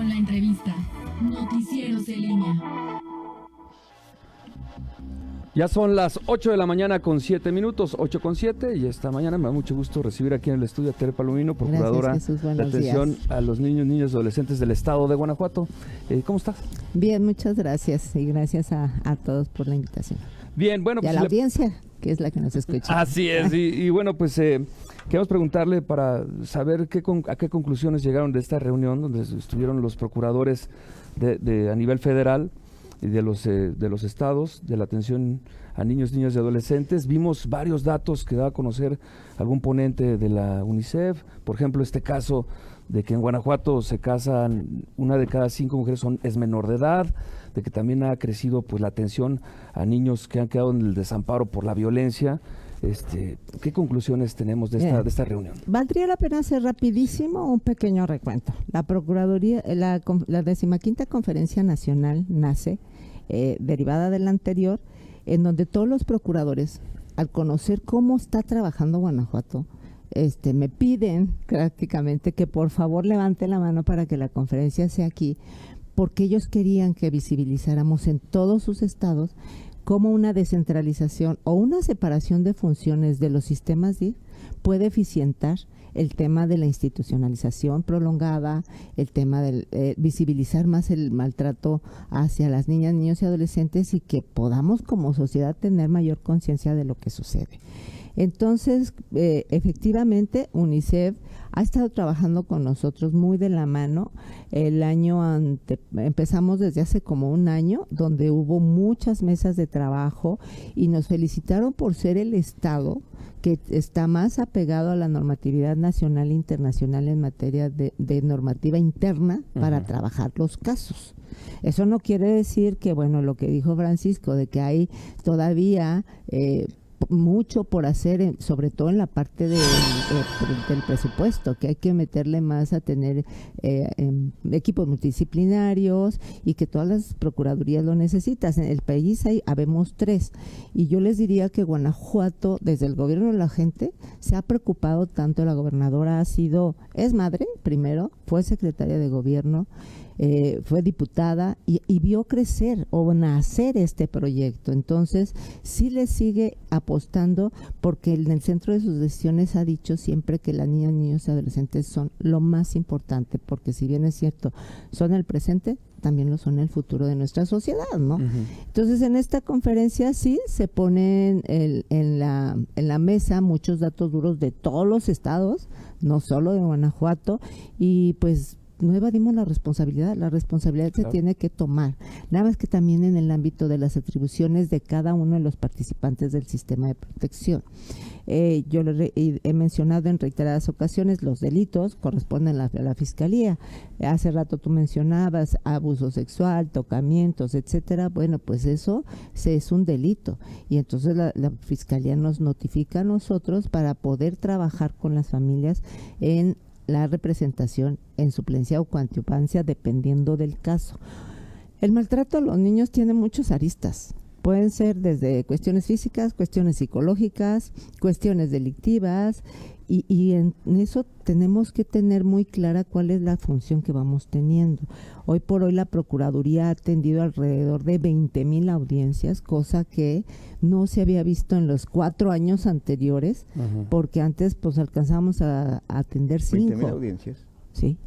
con la entrevista. Noticieros en línea. Ya son las 8 de la mañana con 7 minutos, 8 con 7, y esta mañana me da mucho gusto recibir aquí en el estudio a Tere Palomino, procuradora de atención a los niños y adolescentes del estado de Guanajuato. ¿Cómo estás? Bien, muchas gracias, y gracias a todos por la invitación. Bien, bueno, y a la audiencia, que es la que nos escucha. Así es, y bueno, pues queremos preguntarle para saber a qué conclusiones llegaron de esta reunión donde estuvieron los procuradores a nivel federal y de los estados de la atención a niños, niñas y adolescentes. Vimos varios datos que da a conocer algún ponente de la UNICEF, por ejemplo, este caso de que en Guanajuato se casan 1 de cada 5 mujeres es menor de edad, de que también ha crecido pues la atención a niños que han quedado en el desamparo por la violencia. ¿Qué conclusiones tenemos de esta reunión? Valdría la pena hacer rapidísimo un pequeño recuento. La Procuraduría, la 15ª Conferencia Nacional nace derivada de la anterior, en donde todos los procuradores, al conocer cómo está trabajando Guanajuato, me piden prácticamente que por favor levante la mano para que la conferencia sea aquí, porque ellos querían que visibilizáramos en todos sus estados cómo una descentralización o una separación de funciones de los sistemas DIF puede eficientar el tema de la institucionalización prolongada, el tema del visibilizar más el maltrato hacia las niñas, niños y adolescentes, y que podamos como sociedad tener mayor conciencia de lo que sucede. Entonces, efectivamente, UNICEF ha estado trabajando con nosotros muy de la mano. Empezamos desde hace como un año, donde hubo muchas mesas de trabajo y nos felicitaron por ser el estado que está más apegado a la normatividad nacional e internacional en materia de normativa interna para trabajar los casos. Eso no quiere decir que, bueno, lo que dijo Francisco, de que hay todavía mucho por hacer, sobre todo en la parte del presupuesto, que hay que meterle más a tener equipos multidisciplinarios y que todas las procuradurías lo necesitan. En el país habemos 3, y yo les diría que Guanajuato, desde el gobierno de la gente, se ha preocupado tanto. La gobernadora es madre primero, fue secretaria de gobierno, fue diputada y vio crecer o nacer este proyecto. Entonces sí le sigue apostando, porque en el centro de sus decisiones ha dicho siempre que las niñas, niños y adolescentes son lo más importante, porque si bien es cierto, son el presente, también lo son el futuro de nuestra sociedad, ¿no? Entonces, en esta conferencia sí se ponen en la mesa muchos datos duros de todos los estados, no solo de Guanajuato, y pues no evadimos la responsabilidad Claro. Se tiene que tomar, nada más que también en el ámbito de las atribuciones de cada uno de los participantes del sistema de protección. Yo he mencionado en reiteradas ocasiones, los delitos corresponden a la Fiscalía. Hace rato tú mencionabas abuso sexual, tocamientos, etcétera. Bueno, pues eso es un delito, y entonces la Fiscalía nos notifica a nosotros para poder trabajar con las familias en la representación en suplencia o coadyuvancia, dependiendo del caso. El maltrato a los niños tiene muchos aristas. Pueden ser desde cuestiones físicas, cuestiones psicológicas, cuestiones delictivas, y en eso tenemos que tener muy clara cuál es la función que vamos teniendo. Hoy por hoy la Procuraduría ha atendido alrededor de 20,000 audiencias, cosa que no se había visto en los 4 años anteriores, porque antes pues alcanzábamos a atender 5. 20,000 audiencias. Sí,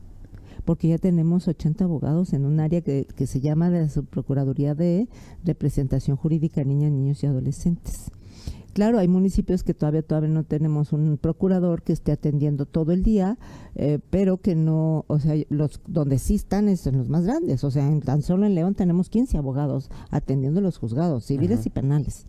porque ya tenemos 80 abogados en un área que se llama de la Subprocuraduría de Representación Jurídica a Niñas, Niños y Adolescentes. Claro, hay municipios que todavía no tenemos un procurador que esté atendiendo todo el día, pero que no, o sea, donde sí están es en los más grandes. O sea, tan solo en León tenemos 15 abogados atendiendo los juzgados civiles y penales.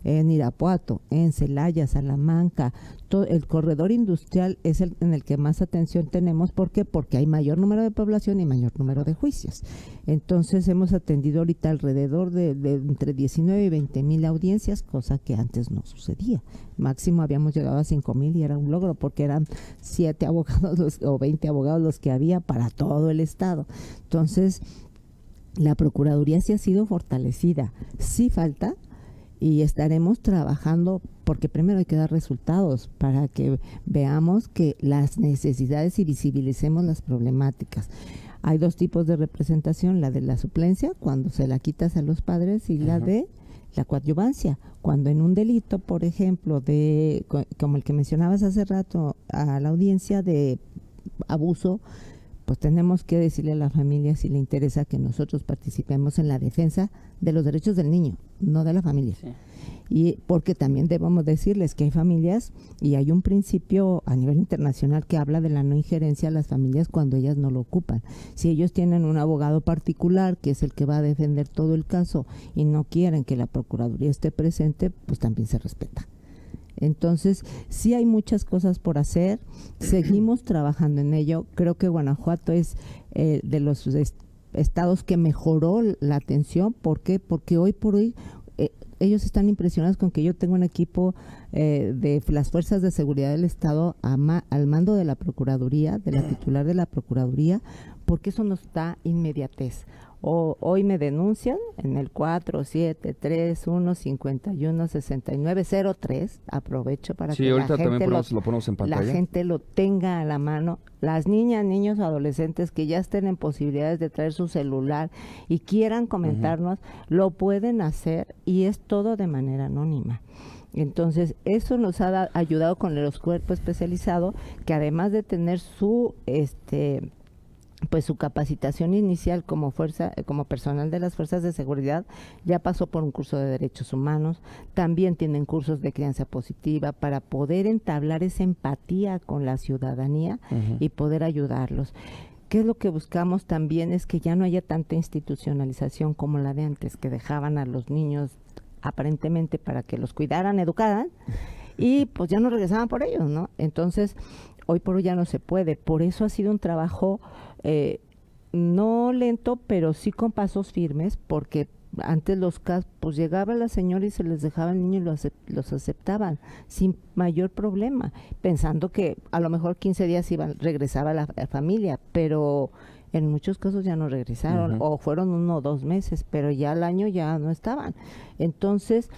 En Irapuato, en Celaya, Salamanca, todo el corredor industrial es en el que más atención tenemos. ¿Por qué? Porque hay mayor número de población y mayor número de juicios. Entonces hemos atendido ahorita alrededor de entre 19 y 20,000 audiencias, cosa que antes no sucedía. Máximo habíamos llegado a 5,000 y era un logro, porque eran 7 abogados o 20 abogados los que había para todo el estado. Entonces, la Procuraduría sí ha sido fortalecida. Sí falta, y estaremos trabajando, porque primero hay que dar resultados para que veamos que las necesidades y visibilicemos las problemáticas. Hay dos tipos de representación, la de la suplencia, cuando se la quitas a los padres, y la de la coadyuvancia, cuando en un delito, por ejemplo, como el que mencionabas hace rato a la audiencia, de abuso, pues tenemos que decirle a la familia si le interesa que nosotros participemos en la defensa de los derechos del niño, no de la familia. Sí. Y porque también debemos decirles que hay familias, y hay un principio a nivel internacional que habla de la no injerencia a las familias cuando ellas no lo ocupan. Si ellos tienen un abogado particular que es el que va a defender todo el caso y no quieren que la Procuraduría esté presente, pues también se respeta. Entonces, sí hay muchas cosas por hacer, seguimos trabajando en ello. Creo que Guanajuato es de los estados que mejoró la atención. ¿Por qué? Porque hoy por hoy ellos están impresionados con que yo tengo un equipo de las fuerzas de seguridad del estado al mando de la Procuraduría, de la titular de la Procuraduría, porque eso nos da inmediatez. Hoy me denuncian en el 473-151-6903. Aprovecho para que ahorita la también gente lo ponemos en pantalla. la gente lo tenga a la mano. Las niñas, niños o adolescentes que ya estén en posibilidades de traer su celular y quieran comentarnos, lo pueden hacer, y es todo de manera anónima. Entonces, eso nos ha ayudado con los cuerpos especializados, que además de tener su pues su capacitación inicial como personal de las fuerzas de seguridad, ya pasó por un curso de derechos humanos, también tienen cursos de crianza positiva para poder entablar esa empatía con la ciudadanía y poder ayudarlos. ¿Qué es lo que buscamos también? Es que ya no haya tanta institucionalización como la de antes, que dejaban a los niños aparentemente para que los cuidaran, educaran, y pues ya no regresaban por ellos, ¿no? Entonces, hoy por hoy ya no se puede. Por eso ha sido un trabajo no lento, pero sí con pasos firmes, porque antes los casos, pues llegaba la señora y se les dejaba el niño y los aceptaban sin mayor problema, pensando que a lo mejor 15 días regresaba la familia, pero en muchos casos ya no regresaron, o fueron 1 o 2 meses, pero ya al año ya no estaban. Entonces,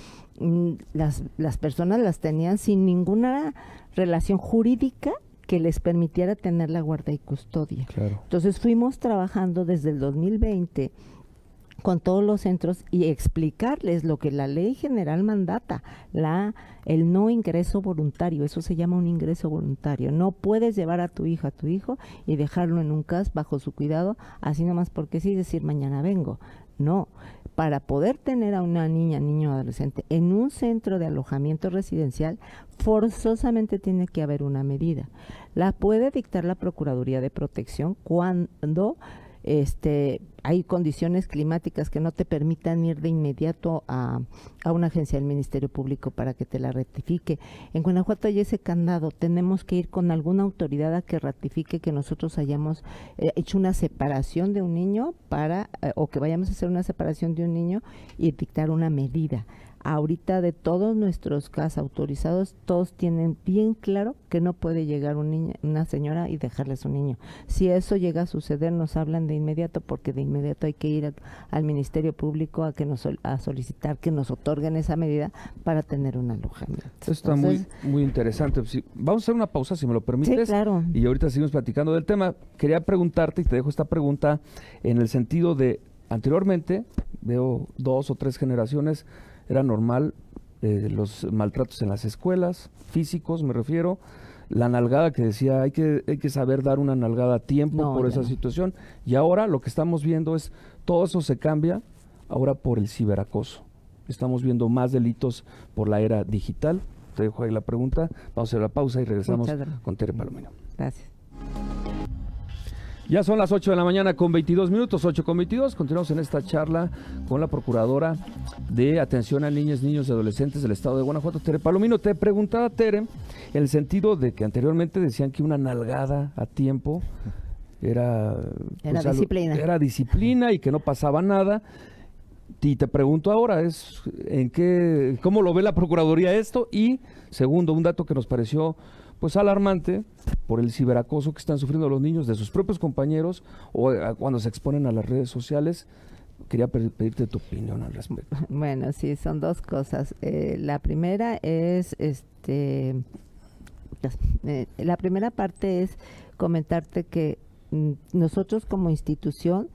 las personas las tenían sin ninguna relación jurídica que les permitiera tener la guarda y custodia. Claro. Entonces fuimos trabajando desde el 2020 con todos los centros y explicarles lo que la ley general mandata, el no ingreso voluntario. Eso se llama un ingreso voluntario. No puedes llevar a tu hija, a tu hijo, y dejarlo en un CAS bajo su cuidado, así nomás porque sí, decir mañana vengo. No, para poder tener a una niña, niño o adolescente en un centro de alojamiento residencial, forzosamente tiene que haber una medida. La puede dictar la Procuraduría de Protección cuando hay condiciones climáticas que no te permitan ir de inmediato a una agencia del Ministerio Público para que te la ratifique. En Guanajuato hay ese candado, tenemos que ir con alguna autoridad a que ratifique que nosotros hayamos hecho una separación de un niño o que vayamos a hacer una separación de un niño y dictar una medida. Ahorita, de todos nuestros casos autorizados, todos tienen bien claro que no puede llegar una señora y dejarle a su niño. Si eso llega a suceder, nos hablan de inmediato, porque de inmediato hay que ir al Ministerio Público a solicitar que nos otorguen esa medida para tener un alojamiento. Esto está muy interesante. Sí, vamos a hacer una pausa, si me lo permites. Sí, claro. Y ahorita seguimos platicando del tema. Quería preguntarte, y te dejo esta pregunta, en el sentido de, anteriormente, veo 2 o 3 generaciones, era normal los maltratos en las escuelas, físicos me refiero, la nalgada que decía, hay que saber dar una nalgada a tiempo por esa situación, y ahora lo que estamos viendo es, todo eso se cambia ahora por el ciberacoso. Estamos viendo más delitos por la era digital. Te dejo ahí la pregunta, vamos a hacer la pausa y regresamos con Tere Palomino. Gracias. Ya son las 8 de la mañana con 22 minutos, 8:22. Continuamos en esta charla con la Procuradora de Atención a Niñas, Niños y Adolescentes del Estado de Guanajuato, Tere Palomino. Te preguntaba, Tere, en el sentido de que anteriormente decían que una nalgada a tiempo era disciplina y que no pasaba nada. Y te pregunto ahora, ¿cómo lo ve la Procuraduría esto? Y segundo, un dato que nos pareció pues alarmante por el ciberacoso que están sufriendo los niños de sus propios compañeros o cuando se exponen a las redes sociales. Quería pedirte tu opinión al respecto. Bueno, sí, son 2 cosas. La primera es, la primera parte es comentarte que nosotros como institución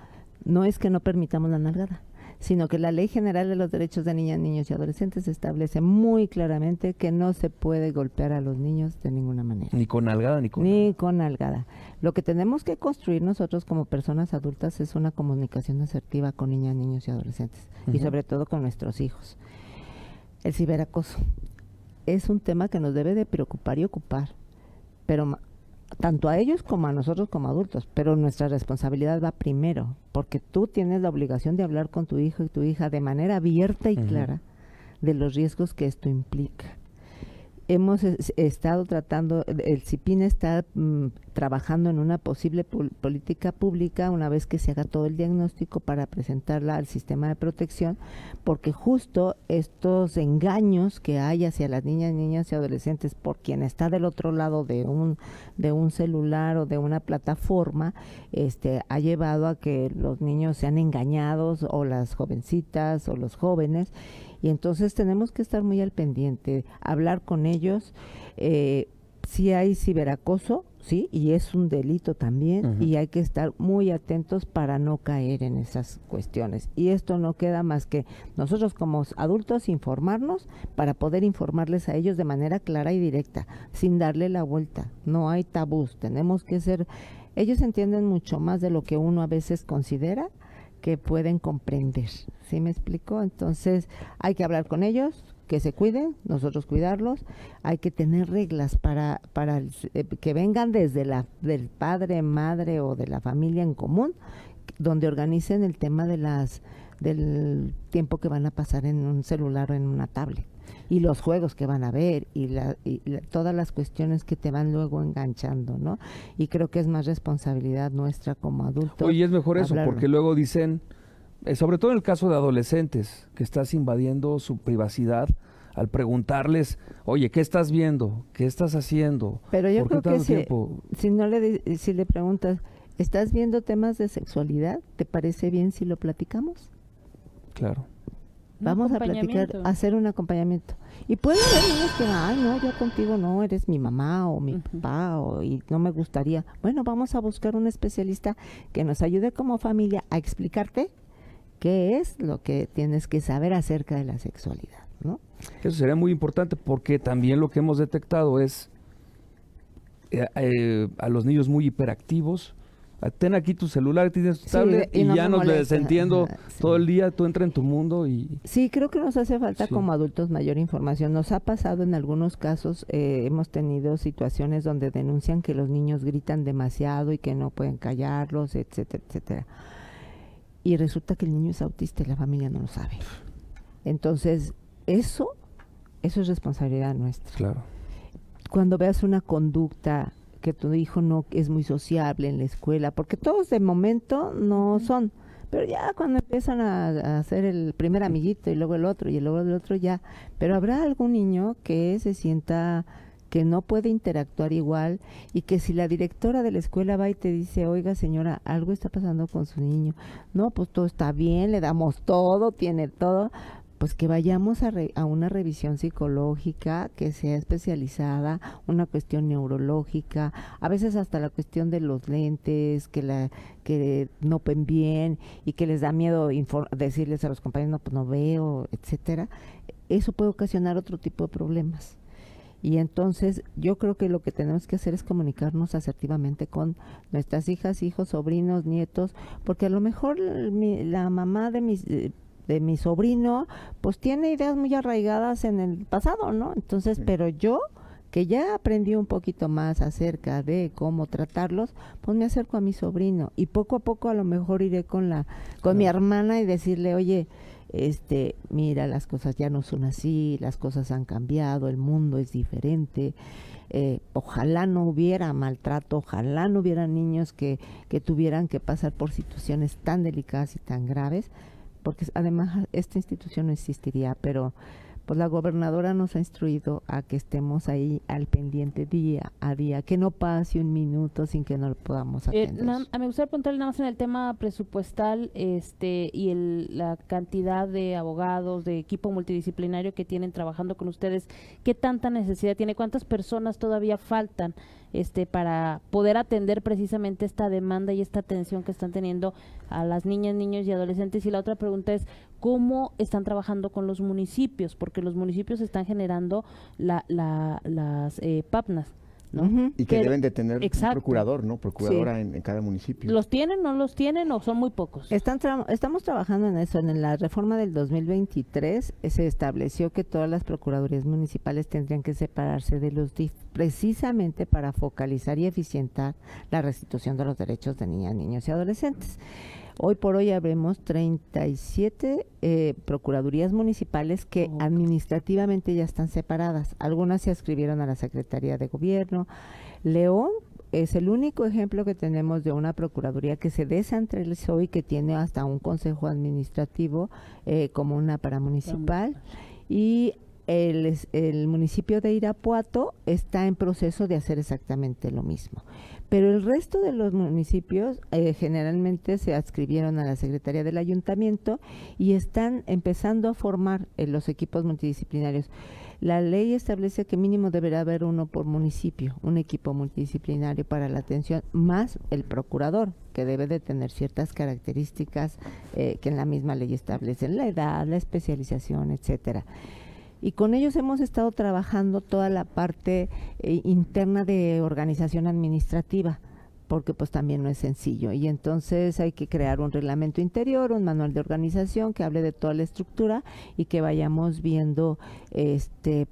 no es que no permitamos la nalgada, sino que la Ley General de los Derechos de Niñas, Niños y Adolescentes establece muy claramente que no se puede golpear a los niños de ninguna manera. Ni con nalgada, ni con Ni con nalgada. Lo que tenemos que construir nosotros como personas adultas es una comunicación asertiva con niñas, niños y adolescentes, y sobre todo con nuestros hijos. El ciberacoso es un tema que nos debe de preocupar y ocupar, pero tanto a ellos como a nosotros como adultos, pero nuestra responsabilidad va primero, porque tú tienes la obligación de hablar con tu hijo y tu hija de manera abierta y clara de los riesgos que esto implica. Hemos estado tratando, el CIPINA está trabajando en una posible política pública una vez que se haga todo el diagnóstico para presentarla al sistema de protección, porque justo estos engaños que hay hacia las niñas, niñas y adolescentes por quien está del otro lado de un celular o de una plataforma, ha llevado a que los niños sean engañados, o las jovencitas o los jóvenes. Y entonces tenemos que estar muy al pendiente, hablar con ellos. Si hay ciberacoso, sí, y es un delito también, y hay que estar muy atentos para no caer en esas cuestiones. Y esto no queda más que nosotros como adultos informarnos para poder informarles a ellos de manera clara y directa, sin darle la vuelta. No hay tabús, tenemos que ser... Ellos entienden mucho más de lo que uno a veces considera que pueden comprender, ¿sí me explico? Entonces hay que hablar con ellos, que se cuiden, nosotros cuidarlos, hay que tener reglas para que vengan desde del padre, madre o de la familia en común, donde organicen el tema del tiempo que van a pasar en un celular o en una tablet, y los juegos que van a ver, y todas las cuestiones que te van luego enganchando, ¿no? Y creo que es más responsabilidad nuestra como adultos. Oye, es mejor eso, hablarlo. porque luego dicen, sobre todo en el caso de adolescentes, que estás invadiendo su privacidad al preguntarles, oye, ¿qué estás viendo? ¿Qué estás haciendo? Pero yo ¿Por qué creo que tanto tiempo? si le preguntas, ¿estás viendo temas de sexualidad? ¿Te parece bien si lo platicamos? Claro. Vamos a platicar, a hacer un acompañamiento. Y puede haber niños que, ay, no, yo contigo no, eres mi mamá o mi papá, y no me gustaría. Bueno, vamos a buscar un especialista que nos ayude como familia a explicarte qué es lo que tienes que saber acerca de la sexualidad, ¿no? Eso sería muy importante, porque también lo que hemos detectado es a los niños muy hiperactivos. Ten aquí tu celular, tienes tu tablet, y no ya nos molesta. desentiendo Sí. todo el día, tú entra en tu mundo y... Sí, creo que nos hace falta Sí. como adultos mayor información. Nos ha pasado en algunos casos, hemos tenido situaciones donde denuncian que los niños gritan demasiado y que no pueden callarlos, etcétera, etcétera. Y resulta que el niño es autista y la familia no lo sabe. Entonces, eso es responsabilidad nuestra. Claro. Cuando veas una conducta que tu hijo no es muy sociable en la escuela, porque todos de momento no son, pero ya cuando empiezan a hacer el primer amiguito y luego el otro y luego el otro ya, pero habrá algún niño que se sienta que no puede interactuar igual, y que si la directora de la escuela va y te dice, oiga señora, algo está pasando con su niño, no, pues todo está bien, le damos todo, tiene todo, pues que vayamos a una revisión psicológica que sea especializada, una cuestión neurológica, a veces hasta la cuestión de los lentes, que no ven bien y que les da miedo decirles a los compañeros, no, pues no veo, etcétera. Eso puede ocasionar otro tipo de problemas. Y entonces yo creo que lo que tenemos que hacer es comunicarnos asertivamente con nuestras hijas, hijos, sobrinos, nietos, porque a lo mejor la mamá de mi sobrino, pues tiene ideas muy arraigadas en el pasado, ¿no? Entonces, pero yo, que ya aprendí un poquito más acerca de cómo tratarlos, pues me acerco a mi sobrino, y poco a poco a lo mejor iré con mi hermana y decirle, oye, mira, las cosas ya no son así, las cosas han cambiado, el mundo es diferente. Ojalá no hubiera maltrato, ojalá no hubiera niños que tuvieran que pasar por situaciones tan delicadas y tan graves, porque además esta institución no existiría, pero pues la gobernadora nos ha instruido a que estemos ahí al pendiente día a día, que no pase un minuto sin que no lo podamos atender. Me gustaría preguntarle nada más en el tema presupuestal y la cantidad de abogados, de equipo multidisciplinario que tienen trabajando con ustedes. ¿Qué tanta necesidad tiene? ¿Cuántas personas todavía faltan para poder atender precisamente esta demanda y esta atención que están teniendo a las niñas, niños y adolescentes? Y la otra pregunta es, ¿cómo están trabajando con los municipios? Porque los municipios están generando las PAPNAS, ¿no? Ujú. Y que Pero- deben de tener un exacto. procurador, ¿no? Procuradora en cada municipio. ¿Los tienen, no los tienen o son muy pocos? Estamos trabajando en eso. En la reforma del 2023 se estableció que todas las procuradurías municipales tendrían que separarse de los DIF, precisamente para focalizar y eficientar la restitución de los derechos de niñas, niños y adolescentes. Hoy por hoy habremos 37 procuradurías municipales que Ok. administrativamente ya están separadas. Algunas se adscribieron a la Secretaría de Gobierno. León es el único ejemplo que tenemos de una procuraduría que se descentralizó y que tiene hasta un consejo administrativo como una paramunicipal. Y el municipio de Irapuato está en proceso de hacer exactamente lo mismo. Pero el resto de los municipios generalmente se adscribieron a la Secretaría del Ayuntamiento y están empezando a formar los equipos multidisciplinarios. La ley establece que mínimo deberá haber uno por municipio, un equipo multidisciplinario para la atención, más el procurador, que debe de tener ciertas características que en la misma ley establecen, la edad, la especialización, etcétera. Y con ellos hemos estado trabajando toda la parte interna de organización administrativa, porque pues también no es sencillo. Y entonces hay que crear un reglamento interior, un manual de organización que hable de toda la estructura y que vayamos viendo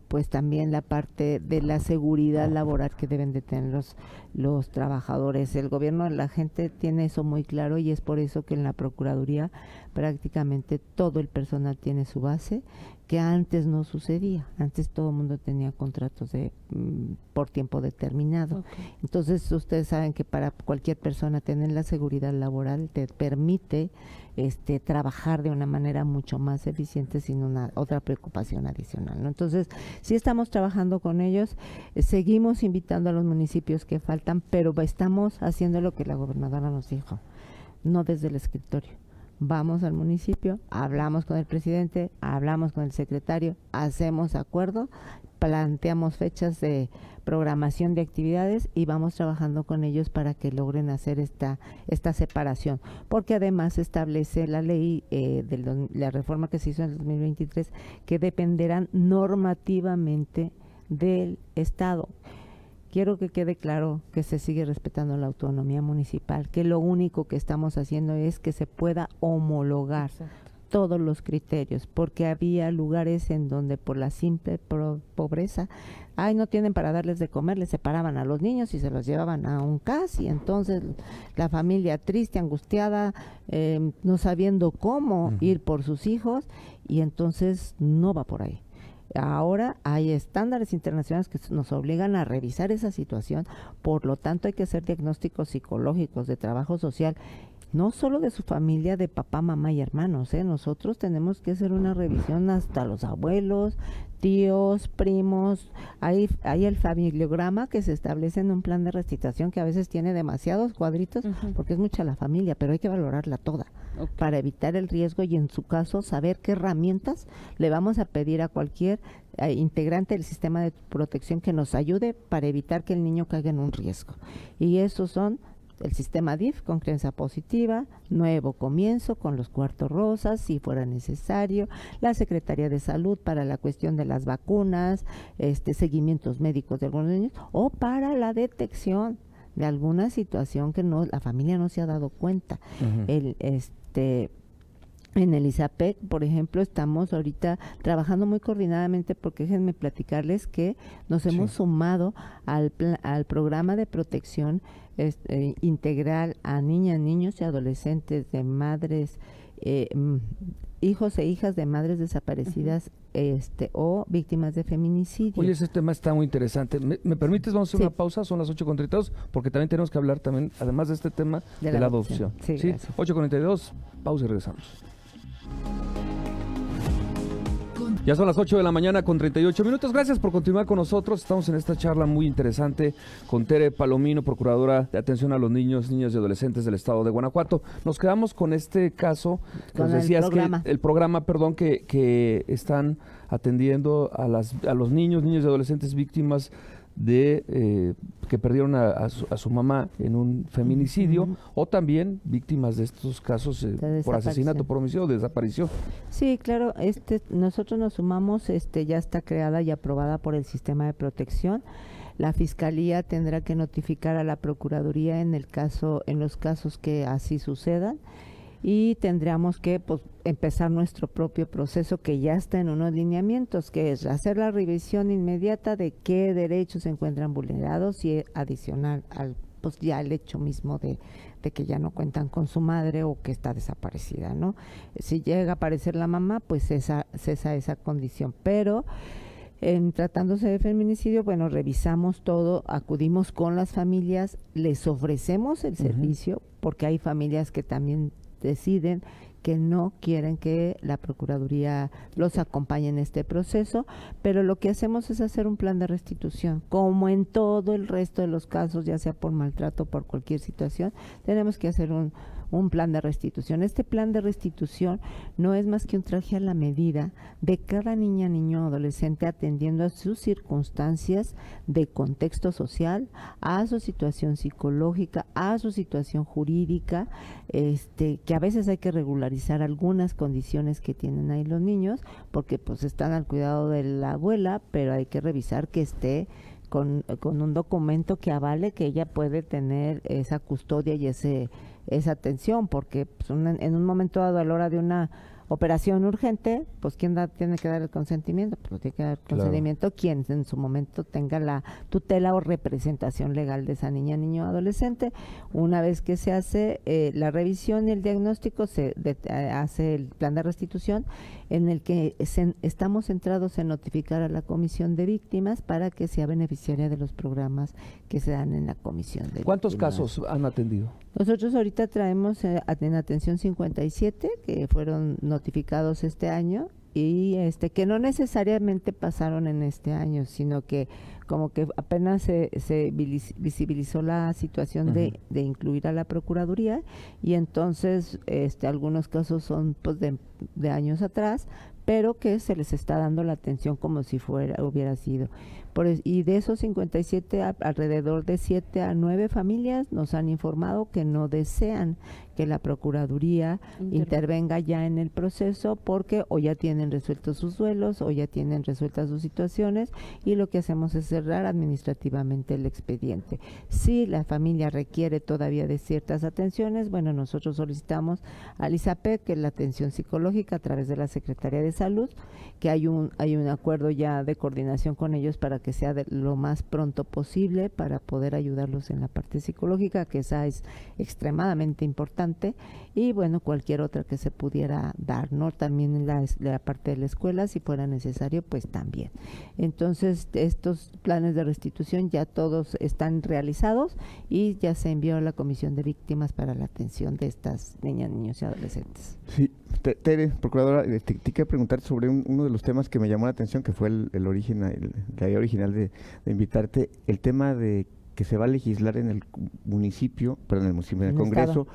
pues también la parte de la seguridad laboral que deben de tener los trabajadores. El gobierno, la gente tiene eso muy claro y es por eso que en la Procuraduría prácticamente todo el personal tiene su base, que antes no sucedía. Antes todo el mundo tenía contratos por tiempo determinado. Okay. Entonces ustedes saben que para cualquier persona tener la seguridad laboral te permite trabajar de una manera mucho más eficiente sin una otra preocupación adicional, ¿no? Entonces sí estamos trabajando con ellos, seguimos invitando a los municipios que faltan, pero estamos haciendo lo que la gobernadora nos dijo, no desde el escritorio. Vamos al municipio, hablamos con el presidente, hablamos con el secretario, hacemos acuerdo, planteamos fechas de programación de actividades y vamos trabajando con ellos para que logren hacer esta separación, porque además establece la ley la reforma que se hizo en el 2023 que dependerán normativamente del Estado. Quiero que quede claro que se sigue respetando la autonomía municipal, que lo único que estamos haciendo es que se pueda homologar todos los criterios, porque había lugares en donde por la simple pobreza, no tienen para darles de comer, les separaban a los niños y se los llevaban a un CAS, y entonces la familia triste, angustiada, no sabiendo cómo ir por sus hijos, y entonces no va por ahí. Ahora hay estándares internacionales que nos obligan a revisar esa situación, por lo tanto hay que hacer diagnósticos psicológicos de trabajo social, no solo de su familia, de papá, mamá y hermanos, nosotros tenemos que hacer una revisión hasta los abuelos, tíos, primos. Hay el familiograma que se establece en un plan de restitución que a veces tiene demasiados cuadritos, porque es mucha la familia, pero hay que valorarla toda para evitar el riesgo y en su caso saber qué herramientas le vamos a pedir a cualquier integrante del sistema de protección que nos ayude para evitar que el niño caiga en un riesgo. Y esos son el sistema DIF con crianza positiva, nuevo comienzo con los cuartos rosas si fuera necesario, la Secretaría de Salud para la cuestión de las vacunas, seguimientos médicos de algunos niños, o para la detección de alguna situación que la familia no se ha dado cuenta. En el ISAPEC, por ejemplo, estamos ahorita trabajando muy coordinadamente, porque déjenme platicarles que nos hemos sumado al programa de protección integral a niñas, niños y adolescentes de madres, hijos e hijas de madres desaparecidas o víctimas de feminicidio. Oye, ese tema está muy interesante. ¿Me permites? Vamos a hacer una pausa, son las 8:32, porque también tenemos que hablar también, además de este tema, de la adopción. Sí, 8:42, pausa y regresamos. Ya son las 8 de la mañana con 38 minutos. Gracias por continuar con nosotros. Estamos en esta charla muy interesante con Tere Palomino, procuradora de atención a los niños, niñas y adolescentes del estado de Guanajuato. Nos quedamos con este caso. Con Nos el decías programa. que el programa, que están atendiendo a los niños, niñas y adolescentes víctimas de que perdieron a su mamá en un feminicidio, o también víctimas de estos casos por asesinato, por homicidio, de desaparición. Sí, claro, nosotros nos sumamos, ya está creada y aprobada por el sistema de protección. La Fiscalía tendrá que notificar a la Procuraduría en los casos que así sucedan, y tendríamos que empezar nuestro propio proceso, que ya está en unos lineamientos, que es hacer la revisión inmediata de qué derechos se encuentran vulnerados, y adicional al ya el hecho mismo de que ya no cuentan con su madre o que está desaparecida, ¿no? Si llega a aparecer la mamá, pues cesa esa condición. Pero en tratándose de feminicidio, bueno, revisamos todo, acudimos con las familias, les ofrecemos el servicio, porque hay familias que también deciden que no quieren que la Procuraduría los acompañe en este proceso, pero lo que hacemos es hacer un plan de restitución. Como en todo el resto de los casos, ya sea por maltrato o por cualquier situación, tenemos que hacer un plan de restitución. Este plan de restitución no es más que un traje a la medida de cada niña, niño o adolescente, atendiendo a sus circunstancias de contexto social, a su situación psicológica, a su situación jurídica, que a veces hay que regularizar algunas condiciones que tienen ahí los niños, porque pues están al cuidado de la abuela, pero hay que revisar que esté con un documento que avale que ella puede tener esa custodia y esa atención, porque pues, en un momento dado, a la hora de una operación urgente, pues ¿quién tiene que dar el consentimiento? Pues tiene que dar el consentimiento quien en su momento tenga la tutela o representación legal de esa niña, niño o adolescente. Una vez que se hace la revisión y el diagnóstico, se hace el plan de restitución, en el que estamos centrados en notificar a la Comisión de Víctimas para que sea beneficiaria de los programas que se dan en la Comisión de Víctimas. ¿Cuántos casos han atendido? Nosotros ahorita traemos en atención 57 que fueron notificados este año, y que no necesariamente pasaron en este año, sino que como que apenas se visibilizó la situación de incluir a la Procuraduría, y entonces algunos casos son pues de años atrás, pero que se les está dando la atención como si hubiera sido. Y de esos 57, alrededor de 7 a 9 familias nos han informado que no desean que la Procuraduría intervenga ya en el proceso, porque o ya tienen resueltos sus duelos o ya tienen resueltas sus situaciones, y lo que hacemos es cerrar administrativamente el expediente. Si la familia requiere todavía de ciertas atenciones, bueno, nosotros solicitamos al ISAPEC, que es la atención psicológica, a través de la Secretaría de Salud, que hay un acuerdo ya de coordinación con ellos para que sea de lo más pronto posible, para poder ayudarlos en la parte psicológica, que esa es extremadamente importante, y bueno, cualquier otra que se pudiera dar, ¿no? También en la parte de la escuela, si fuera necesario, pues también. Entonces, estos planes de restitución ya todos están realizados y ya se envió a la Comisión de Víctimas para la atención de estas niñas, niños y adolescentes. Sí, Tere, procuradora, te quiero preguntar sobre uno de los temas que me llamó la atención, que fue el origen, la idea original de invitarte, el tema de que se va a legislar en el municipio, perdón, en el Congreso,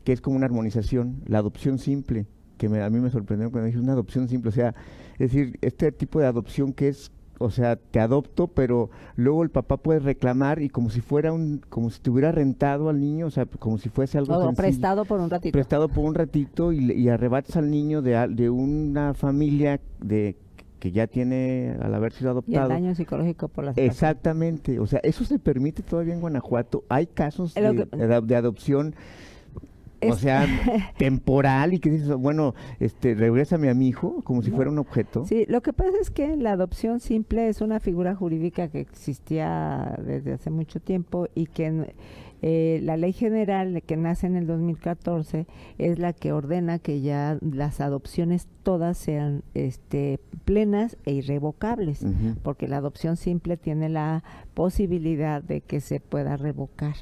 que es como una armonización, la adopción simple, que a mí me sorprendió cuando dije una adopción simple, o sea, es decir, este tipo de adopción que es, o sea, te adopto, pero luego el papá puede reclamar, y como si fuera como si te hubiera rentado al niño, o sea, como si fuese algo sencillo, prestado por un ratito. Prestado por un ratito, y arrebatas al niño de una familia que ya tiene, al haber sido adoptado. Y el daño psicológico por la situación. Exactamente, o sea, eso se permite todavía en Guanajuato. Hay casos de adopción, o sea, temporal, y que dices, bueno, regrésame a mi hijo como si fuera un objeto. Sí, lo que pasa es que la adopción simple es una figura jurídica que existía desde hace mucho tiempo, y que la ley general que nace en el 2014 es la que ordena que ya las adopciones todas sean plenas e irrevocables, porque la adopción simple tiene la posibilidad de que se pueda revocar.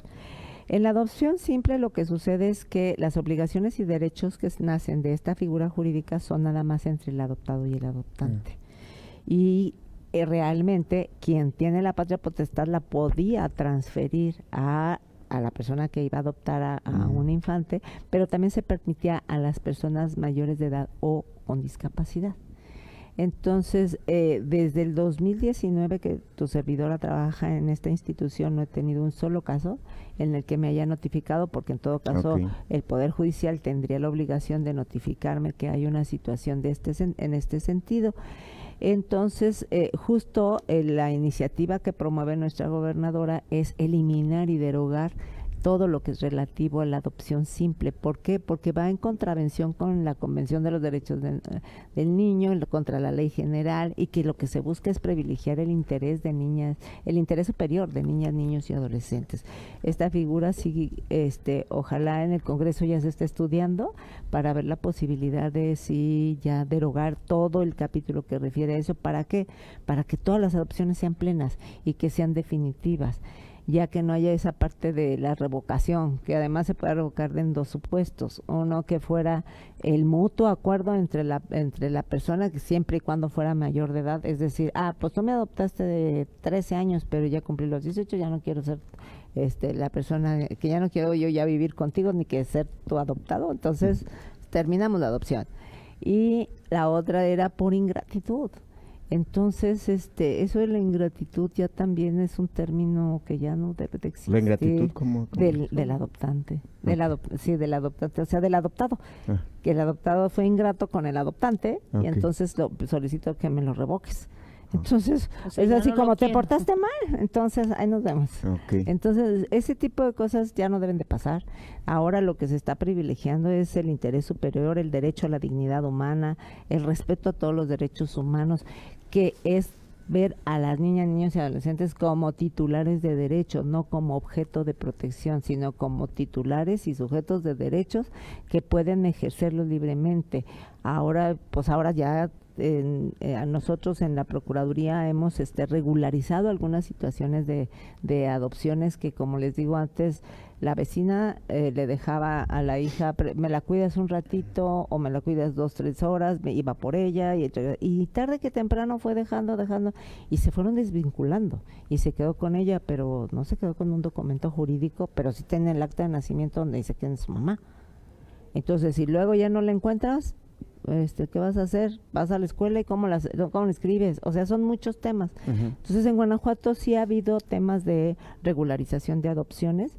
En la adopción simple lo que sucede es que las obligaciones y derechos que nacen de esta figura jurídica son nada más entre el adoptado y el adoptante. y realmente quien tiene la patria potestad la podía transferir a la persona que iba a adoptar a un infante, pero también se permitía a las personas mayores de edad o con discapacidad. Entonces, desde el 2019 que tu servidora trabaja en esta institución, no he tenido un solo caso en el que me haya notificado, porque en todo caso el Poder Judicial tendría la obligación de notificarme que hay una situación de en este sentido. Entonces, justo la iniciativa que promueve nuestra gobernadora es eliminar y derogar todo lo que es relativo a la adopción simple. ¿Por qué? Porque va en contravención con la Convención de los Derechos del Niño, contra la ley general, y que lo que se busca es privilegiar el interés de niñas, el interés superior de niñas, niños y adolescentes. Esta figura sí, ojalá en el Congreso ya se esté estudiando para ver la posibilidad de sí ya derogar todo el capítulo que refiere a eso. ¿Para qué? Para que todas las adopciones sean plenas y que sean definitivas, ya que no haya esa parte de la revocación, que además se puede revocar en dos supuestos. Uno, que fuera el mutuo acuerdo entre la persona, que siempre y cuando fuera mayor de edad, es decir, pues tú me adoptaste de 13 años, pero ya cumplí los 18, ya no quiero ser la persona, que ya no quiero yo ya vivir contigo, ni que ser tu adoptado, entonces terminamos la adopción. Y la otra era por ingratitud. Entonces, eso de la ingratitud ya también es un término que ya no debe de existir. ¿La ingratitud cómo del adoptante, del adoptante, o sea, del adoptado. Que el adoptado fue ingrato con el adoptante y entonces solicito que me lo revoques. Entonces, es así como te portaste mal, entonces ahí nos vemos. Entonces, ese tipo de cosas ya no deben de pasar. Ahora lo que se está privilegiando es el interés superior, el derecho a la dignidad humana, el respeto a todos los derechos humanos, que es ver a las niñas, niños y adolescentes como titulares de derechos, no como objeto de protección, sino como titulares y sujetos de derechos que pueden ejercerlos libremente. Ahora ya nosotros en la Procuraduría hemos regularizado algunas situaciones de adopciones que, como les digo antes, la vecina le dejaba a la hija, me la cuidas un ratito o me la cuidas 2-3 horas, me iba por ella y tarde que temprano fue dejando y se fueron desvinculando y se quedó con ella, pero no se quedó con un documento jurídico, pero sí tiene el acta de nacimiento donde dice quién es su mamá. Entonces, si luego ya no la encuentras, ¿qué vas a hacer? ¿Vas a la escuela y cómo la escribes? O sea, son muchos temas. Entonces, en Guanajuato sí ha habido temas de regularización de adopciones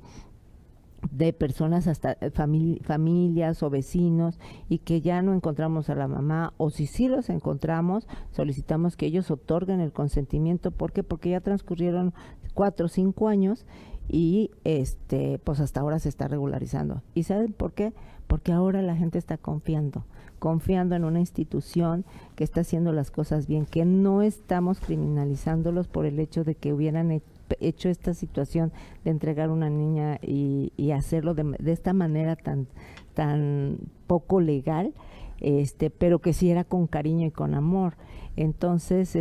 de personas hasta familias o vecinos, y que ya no encontramos a la mamá, o si sí los encontramos, solicitamos que ellos otorguen el consentimiento. ¿Por qué? Porque ya transcurrieron 4 o 5 años y pues hasta ahora se está regularizando. ¿Y saben por qué? Porque ahora la gente está confiando en una institución que está haciendo las cosas bien, que no estamos criminalizándolos por el hecho de que hubieran hecho esta situación de entregar una niña y hacerlo de esta manera tan poco legal, pero que sí era con cariño y con amor. Entonces,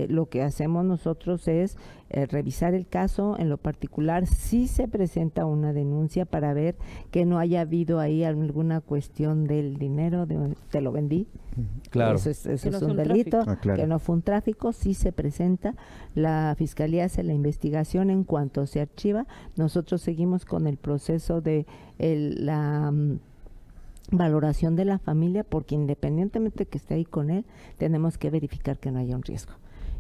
lo que hacemos nosotros es revisar el caso. En lo particular, sí se presenta una denuncia para ver que no haya habido ahí alguna cuestión del dinero, te lo vendí. Claro. Eso es un delito, que no fue un tráfico. Sí se presenta, la Fiscalía hace la investigación. En cuanto se archiva, nosotros seguimos con el proceso de la valoración de la familia, porque independientemente que esté ahí con él, tenemos que verificar que no haya un riesgo.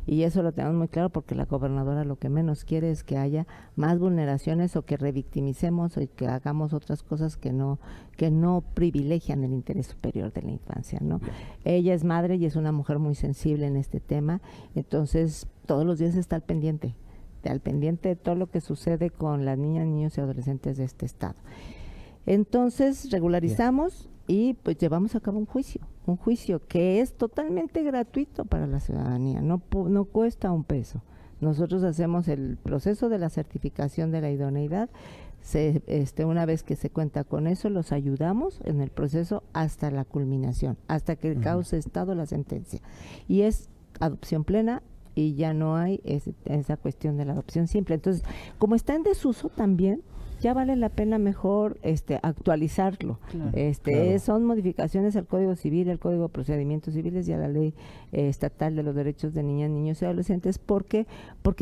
Y eso lo tenemos muy claro, porque la gobernadora lo que menos quiere es que haya más vulneraciones o que revictimicemos o que hagamos otras cosas que no privilegian el interés superior de la infancia, ¿no? Ella es madre y es una mujer muy sensible en este tema, entonces todos los días está al pendiente de todo lo que sucede con las niñas, niños y adolescentes de este estado. Entonces regularizamos y pues llevamos a cabo un juicio que es totalmente gratuito para la ciudadanía, no cuesta un peso. Nosotros hacemos el proceso de la certificación de la idoneidad. Una vez que se cuenta con eso, los ayudamos en el proceso hasta la culminación, hasta que cause estado la sentencia. Y es adopción plena y ya no hay esa cuestión de la adopción simple. Entonces, como está en desuso también, ya vale la pena mejor actualizarlo. Claro. Claro. Son modificaciones al Código Civil, al Código de Procedimientos Civiles y a la Ley Estatal de los Derechos de Niñas, Niños y Adolescentes, porque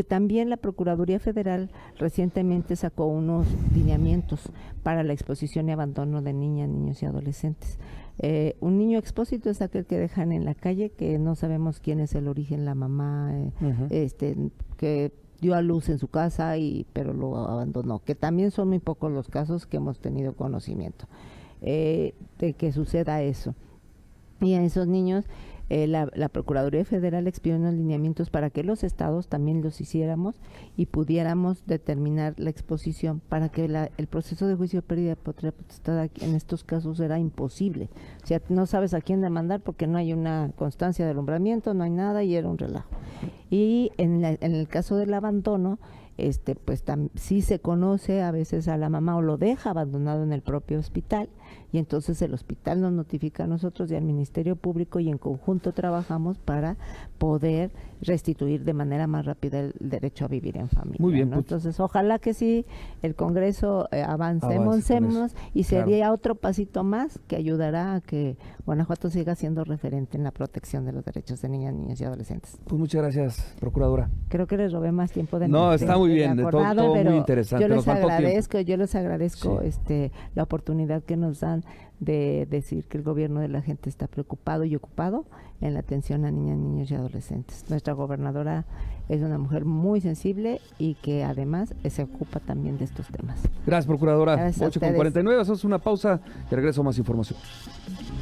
también la Procuraduría Federal recientemente sacó unos lineamientos para la exposición y abandono de niñas, niños y adolescentes. Un niño expósito es aquel que dejan en la calle, que no sabemos quién es el origen, la mamá, que dio a luz en su casa pero lo abandonó, que también son muy pocos los casos que hemos tenido conocimiento de que suceda eso. Y a esos niños la Procuraduría Federal expidió unos lineamientos para que los estados también los hiciéramos y pudiéramos determinar la exposición, para que el proceso de juicio de pérdida de potestad en estos casos era imposible. O sea, no sabes a quién demandar porque no hay una constancia de alumbramiento, no hay nada, y era un relajo. Y en el caso del abandono, pues sí se conoce a veces a la mamá o lo deja abandonado en el propio hospital, y entonces el hospital nos notifica a nosotros y al Ministerio Público, y en conjunto trabajamos para poder restituir de manera más rápida el derecho a vivir en familia. Muy bien, ¿no? pues. Entonces, ojalá que sí el Congreso avancemos Avance con eso. y Claro. sería otro pasito más que ayudará a que Guanajuato siga siendo referente en la protección de los derechos de niñas, niños y adolescentes. Pues muchas gracias, Procuradora. Creo que les robé más tiempo de No, de- está muy de bien, de todo acordado, muy pero interesante. Yo Nos les faltó agradezco Sí. la oportunidad que nos dan de decir que el gobierno de la gente está preocupado y ocupado en la atención a niñas, niños y adolescentes. Nuestra gobernadora es una mujer muy sensible y que además se ocupa también de estos temas. Gracias, Procuradora. Gracias a 8:49, hacemos una pausa y regreso a más información.